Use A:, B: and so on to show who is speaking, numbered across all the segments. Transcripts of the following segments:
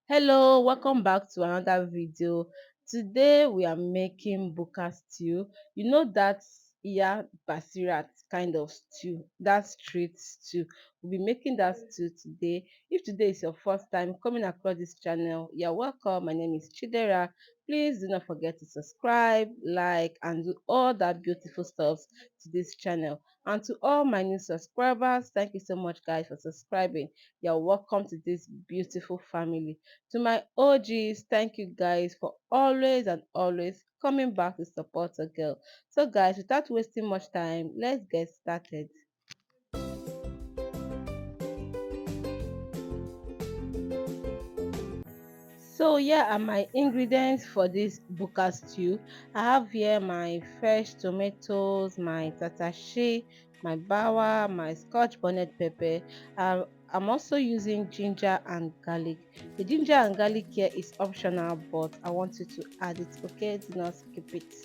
A: Hello, welcome back to another video. Today we are making Buka stew. You know that basirat kind of stew, that street stew. We'll be making that stew today. If today is your first time coming across this channel, you're welcome. My name is Chidera. Please do not forget to subscribe, like, and do all that beautiful stuff to this channel. And to all my new subscribers, thank you so much, guys, for subscribing. You're welcome to this beautiful family. To my OGs, thank you guys for always and always coming back to support a girl. So guys, without wasting much time, let's get started. So here are my ingredients for this buka stew. I have here my fresh tomatoes, my tatashi, my bawa, my scotch bonnet pepper. I'm also using ginger and garlic. The ginger and garlic here is optional, but I want you to add it. Okay, do not skip it.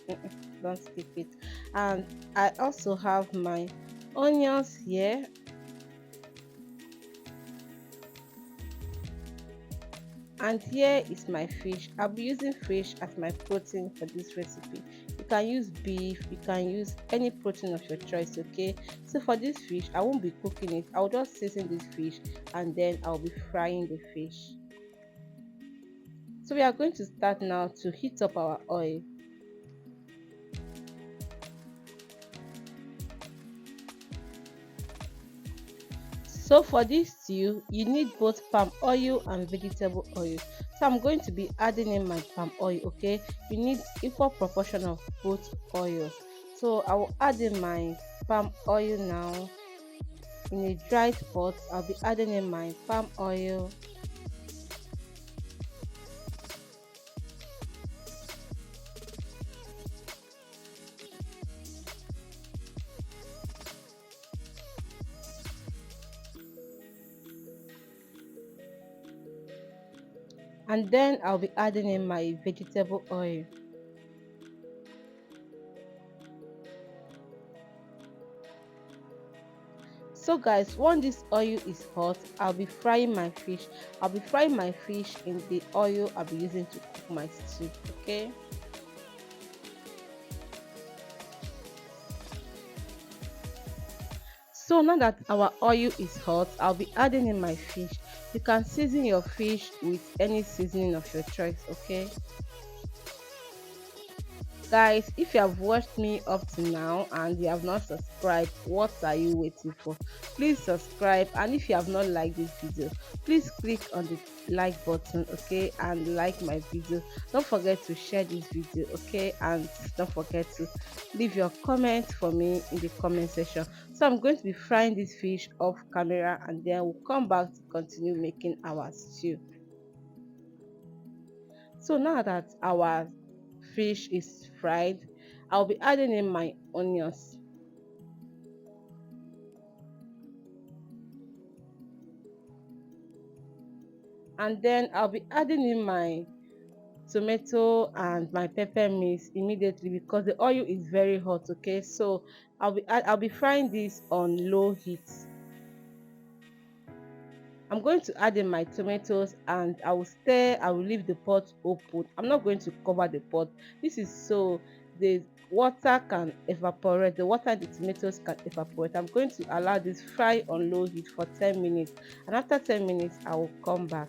A: Don't skip it. And I also have my onions here. And here is my fish. I'll be using fish as my protein for this recipe. You can use beef, you can use any protein of your choice. Okay, so for this fish I won't be cooking it. I'll just season this fish and then I'll be frying the fish. So we are going to start now to heat up our oil. So for this stew, you need both palm oil and vegetable oil. So I'm going to be adding in my palm oil, okay? You need equal proportion of both oils. So I will add in my palm oil now. In a dry pot, I'll be adding in my palm oil. And then I'll be adding in my vegetable oil. So guys, once this oil is hot, I'll be frying my fish. I'll be frying my fish in the oil I'll be using to cook my stew, okay? So now that our oil is hot, I'll be adding in my fish. You can season your fish with any seasoning of your choice, okay? Guys, if you have watched me up to now and you have not subscribed, what are you waiting for? Please subscribe, and if you have not liked this video, please click on the like button, okay, and like my video. Don't forget to share this video, okay, and don't forget to leave your comment for me in the comment section. So I'm going to be frying this fish off camera and then we'll come back to continue making our stew. So now that our fish is fried, I'll be adding in my onions. And then I'll be adding in my tomato and my pepper mix immediately because the oil is very hot, okay? So I'll be frying this on low heat. I'm going to add in my tomatoes and I will stir. I will leave the pot open. I'm not going to cover the pot. This is so the water can evaporate. The water in the tomatoes can evaporate. I'm going to allow this fry on low heat for 10 minutes, and after 10 minutes I will come back.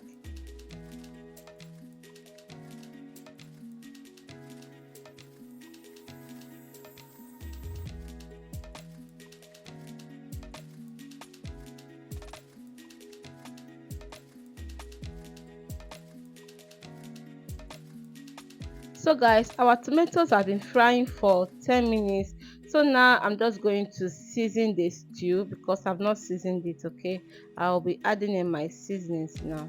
A: So guys, our tomatoes have been frying for 10 minutes. So now I'm just going to season the stew because I've not seasoned it, okay? I'll be adding in my seasonings now.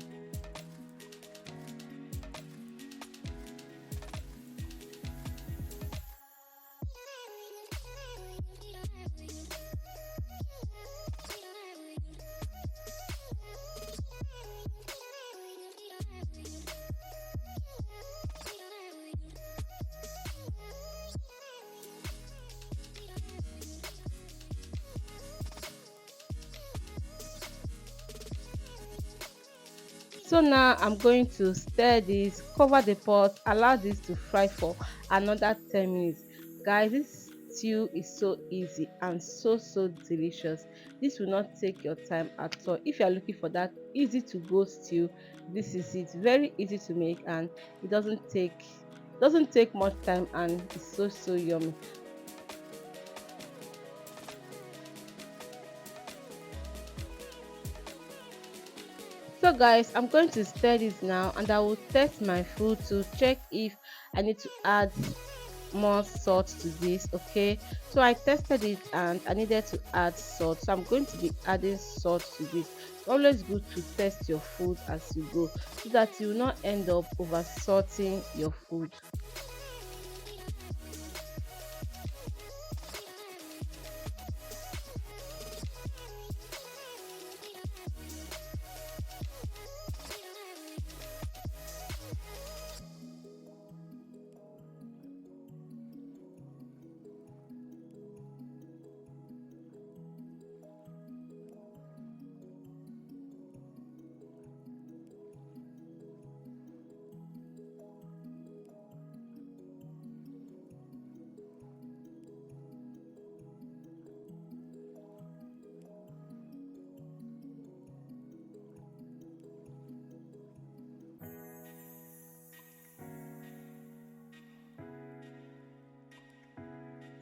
A: So now I'm going to stir this, cover the pot, allow this to fry for another 10 minutes. Guys, this stew is so easy and so delicious. This will not take your time at all. If you are looking for that easy to go stew, this is it. Very easy to make, and it doesn't take much time, and it's so yummy. So guys, I'm going to stir this now, and I will test my food to check if I need to add more salt to this. Okay, so I tested it and I needed to add salt, so I'm going to be adding salt to this. It's always good to test your food as you go, so that you will not end up over salting your food.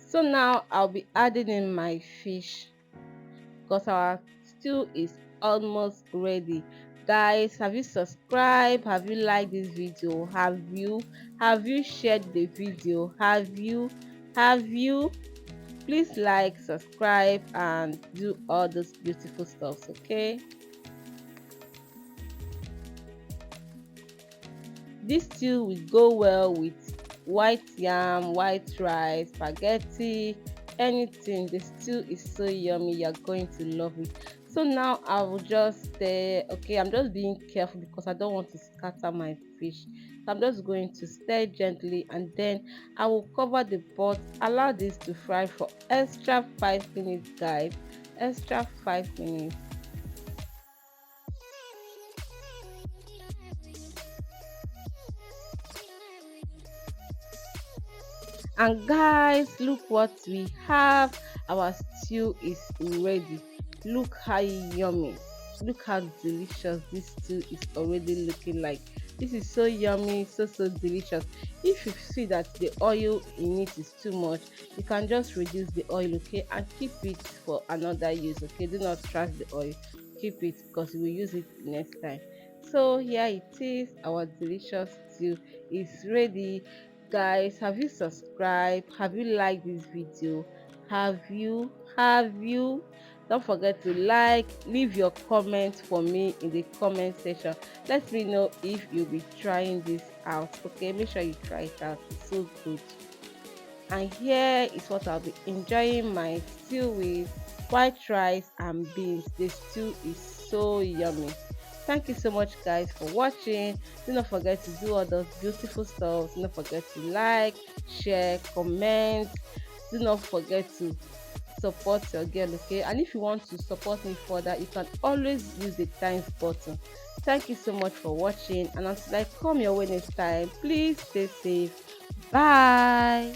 A: So now I'll be adding in my fish, because our stew is almost ready. Guys, have you subscribed? Have you liked this video? Have you shared the video? Have you please like, subscribe, and do all those beautiful stuffs, okay? This stew will go well with white yam, white rice, spaghetti, anything. The stew is so yummy. You're going to love it. So now I will just stir. Okay, I'm just being careful because I don't want to scatter my fish. So I'm just going to stir gently, and then I will cover the pot. Allow this to fry for extra 5 minutes, guys. Extra 5 minutes. And guys, look what we have. Our stew is ready. Look how yummy, look how delicious this stew is already looking like. This is so yummy, so delicious. If you see that the oil in it is too much, you can just reduce the oil, okay, and keep it for another use. Okay, do not trash the oil, keep it, because we will use it next time. So here it is, our delicious stew is ready. Guys, have you subscribed? Have you liked this video? Have you don't forget to like, leave your comments for me in the comment section. Let me know if you'll be trying this out. Okay, make sure you try it out, it's so good. And here is what I'll be enjoying my stew with: white rice and beans. The stew is so yummy. Thank you so much, guys, for watching. Do not forget to do all those beautiful stuff. Do not forget to like, share, comment. Do not forget to support your girl, okay? And if you want to support me further, you can always use the thanks button. Thank you so much for watching, and until I come your way next time, please stay safe. Bye.